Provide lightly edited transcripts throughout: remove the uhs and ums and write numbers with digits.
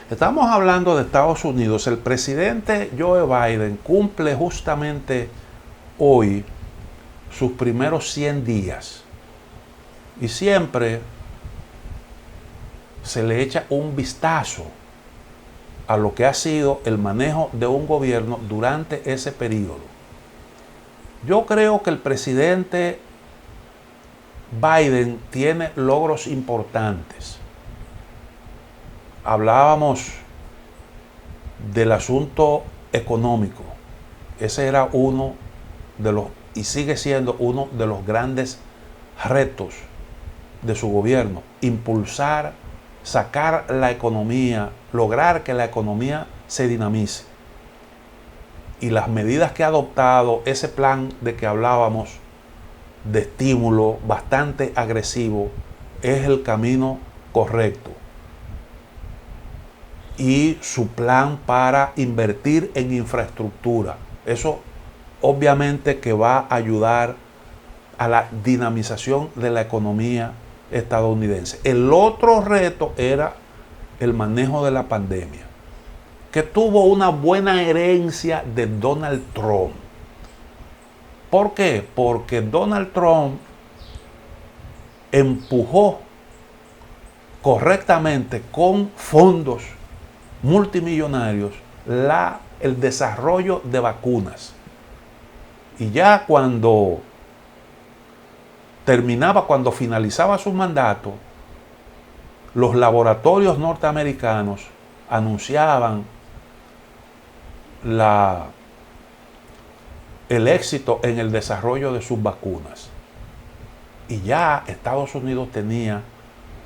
Estamos hablando de Estados Unidos. El presidente Joe Biden cumple justamente hoy sus primeros 100 días. Y siempre se le echa un vistazo a lo que ha sido el manejo de un gobierno durante ese periodo. Yo creo que el presidente Biden tiene logros importantes. Hablábamos del asunto económico. Ese era uno de los, y sigue siendo uno de los grandes retos de su gobierno. Impulsar, sacar la economía, lograr que la economía se dinamice. Y las medidas que ha adoptado, ese plan de que hablábamos, de estímulo bastante agresivo, es el camino correcto. Y su plan para invertir en infraestructura, eso obviamente que va a ayudar a la dinamización de la economía estadounidense. El otro reto era el manejo de la pandemia, que tuvo una buena herencia de Donald Trump. ¿Por qué? Porque Donald Trump empujó correctamente con fondos multimillonarios el desarrollo de vacunas. Y ya cuando finalizaba su mandato, los laboratorios norteamericanos anunciaban el éxito en el desarrollo de sus vacunas. Y ya Estados Unidos tenía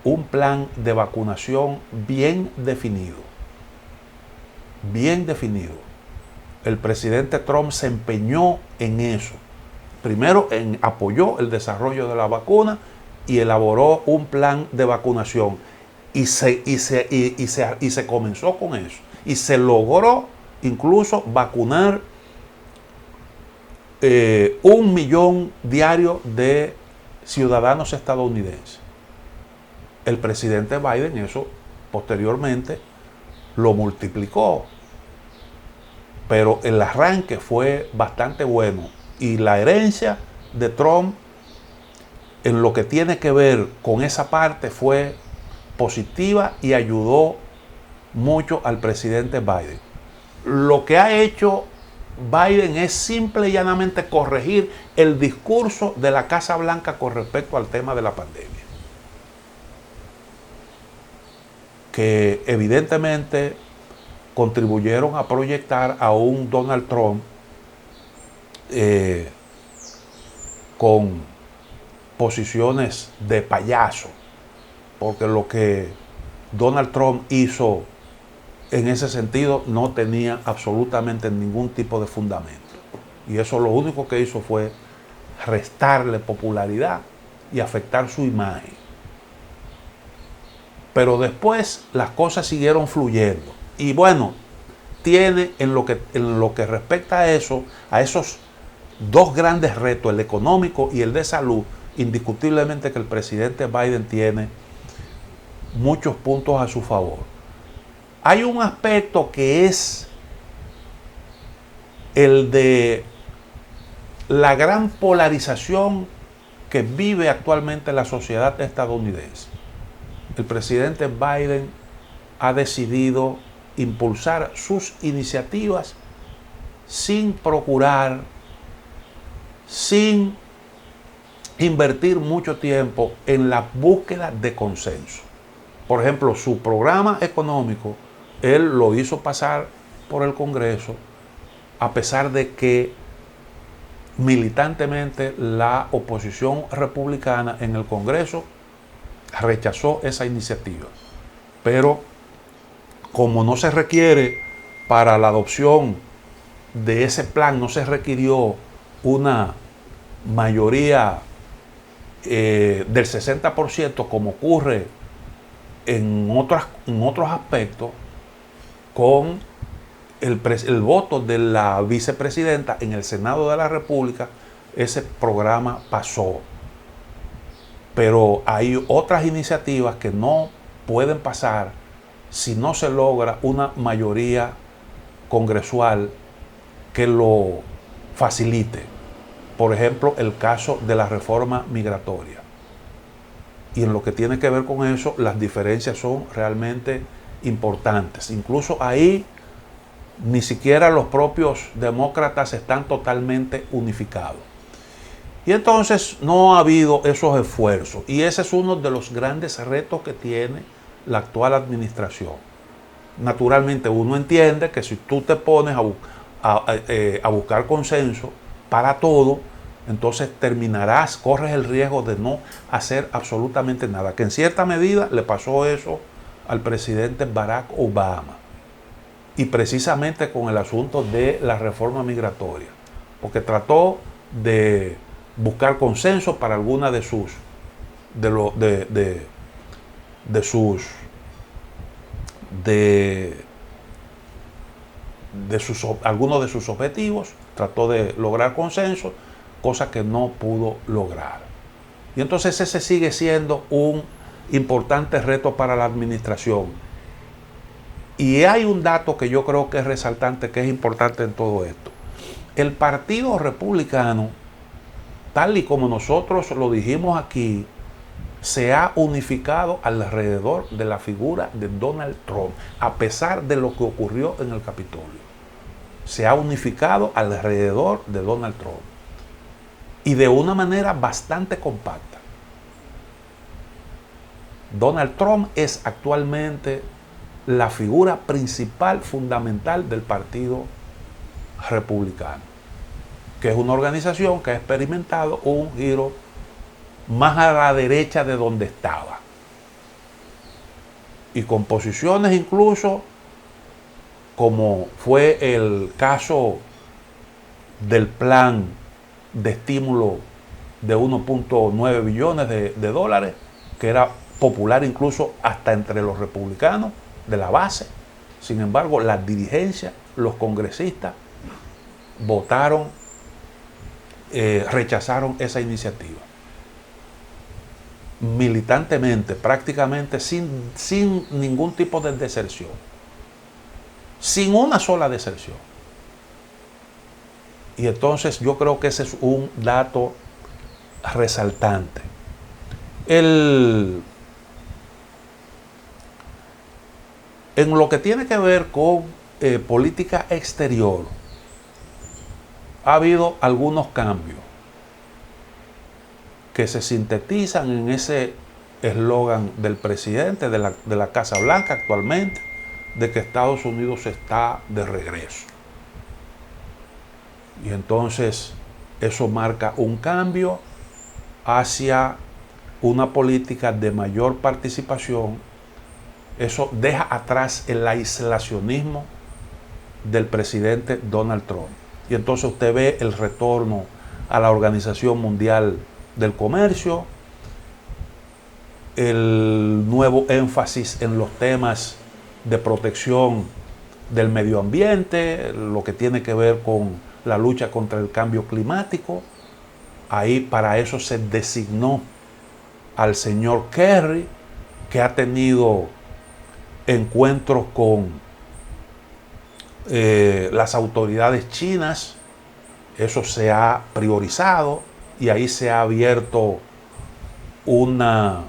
un plan de vacunación bien definido. Bien definido. El presidente Trump se empeñó en eso. Primero apoyó el desarrollo de la vacuna y elaboró un plan de vacunación. Y se comenzó con eso. Y se logró incluso vacunar 1 millón diario de ciudadanos estadounidenses. El presidente Biden eso posteriormente lo multiplicó, pero el arranque fue bastante bueno y la herencia de Trump en lo que tiene que ver con esa parte fue positiva y ayudó mucho al presidente Biden. Lo que ha hecho Biden es simple y llanamente corregir el discurso de la Casa Blanca con respecto al tema de la pandemia, que evidentemente contribuyeron a proyectar a un Donald Trump con posiciones de payaso, porque lo que Donald Trump hizo en ese sentido no tenía absolutamente ningún tipo de fundamento. Y eso lo único que hizo fue restarle popularidad y afectar su imagen. Pero después las cosas siguieron fluyendo. Y bueno, tiene en lo que respecta a eso, a esos dos grandes retos, el económico y el de salud, indiscutiblemente que el presidente Biden tiene muchos puntos a su favor. Hay un aspecto que es el de la gran polarización que vive actualmente la sociedad estadounidense. El presidente Biden ha decidido impulsar sus iniciativas sin procurar, sin invertir mucho tiempo en la búsqueda de consenso. Por ejemplo, su programa económico, él lo hizo pasar por el Congreso, a pesar de que militantemente la oposición republicana en el Congreso rechazó esa iniciativa. Pero como no se requiere para la adopción de ese plan, no se requirió una mayoría del 60% como ocurre en otros aspectos, con el voto de la vicepresidenta en el Senado de la República, ese programa pasó. Pero hay otras iniciativas que no pueden pasar si no se logra una mayoría congresual que lo facilite. Por ejemplo, el caso de la reforma migratoria. Y en lo que tiene que ver con eso, las diferencias son realmente importantes. Incluso ahí ni siquiera los propios demócratas están totalmente unificados. Y entonces no ha habido esos esfuerzos. Y ese es uno de los grandes retos que tiene la actual administración. Naturalmente uno entiende que si tú te pones a buscar consenso para todo, entonces corres el riesgo de no hacer absolutamente nada. Que en cierta medida le pasó eso al presidente Barack Obama. Y precisamente con el asunto de la reforma migratoria. Porque trató de buscar consenso para alguna de sus algunos de sus objetivos, trató de lograr consenso, cosa que no pudo lograr. Y entonces ese sigue siendo un importante reto para la administración. Y hay un dato que yo creo que es resaltante, que es importante en todo esto. El Partido Republicano, tal y como nosotros lo dijimos aquí, se ha unificado alrededor de la figura de Donald Trump, a pesar de lo que ocurrió en el Capitolio. Se ha unificado alrededor de Donald Trump. Y de una manera bastante compacta. Donald Trump es actualmente la figura principal, fundamental del Partido Republicano, que es una organización que ha experimentado un giro más a la derecha de donde estaba. Y con posiciones incluso, como fue el caso del plan de estímulo de 1.9 billones de dólares, que era popular incluso hasta entre los republicanos de la base. Sin embargo, las dirigencias, los congresistas, rechazaron esa iniciativa. Militantemente, prácticamente sin ningún tipo de deserción. Sin una sola deserción. Y entonces yo creo que ese es un dato resaltante. En lo que tiene que ver con política exterior, ha habido algunos cambios que se sintetizan en ese eslogan del presidente de la Casa Blanca actualmente, de que Estados Unidos está de regreso. Y entonces eso marca un cambio hacia una política de mayor participación. Eso deja atrás el aislacionismo del presidente Donald Trump. Y entonces usted ve el retorno a la Organización Mundial del Comercio, el nuevo énfasis en los temas de protección del medio ambiente, lo que tiene que ver con la lucha contra el cambio climático. Ahí para eso se designó al señor Kerry, que ha tenido encuentros con las autoridades chinas. Eso se ha priorizado y ahí se ha abierto una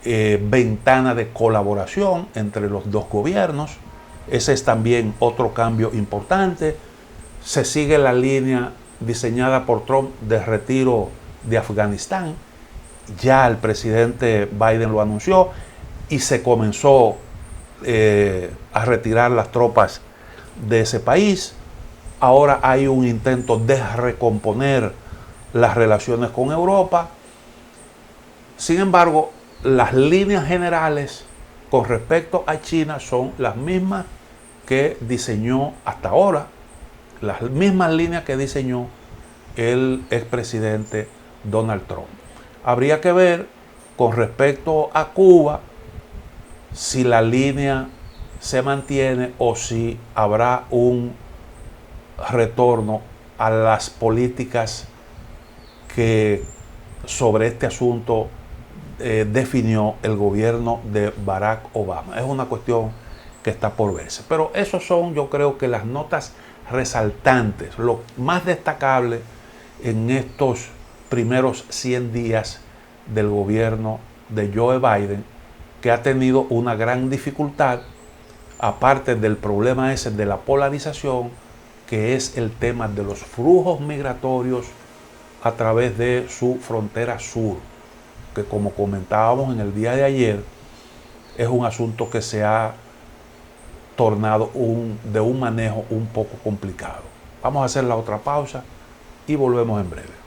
ventana de colaboración entre los dos gobiernos. Ese es también otro cambio importante. Se sigue la línea diseñada por Trump de retiro de Afganistán. Ya el presidente Biden lo anunció y se comenzó a retirar las tropas de ese país. Ahora hay un intento de recomponer las relaciones con Europa. Sin embargo, las líneas generales con respecto a China son las mismas que diseñó hasta ahora, las mismas líneas que diseñó el expresidente Donald Trump. Habría que ver con respecto a Cuba si la línea se mantiene o si habrá un retorno a las políticas que sobre este asunto definió el gobierno de Barack Obama. Es una cuestión que está por verse. Pero esos son, yo creo que las notas resaltantes, lo más destacable en estos primeros 100 días del gobierno de Joe Biden, que ha tenido una gran dificultad, aparte del problema ese de la polarización, que es el tema de los flujos migratorios a través de su frontera sur, que como comentábamos en el día de ayer, es un asunto que se ha tornado de un manejo un poco complicado. Vamos a hacer la otra pausa y volvemos en breve.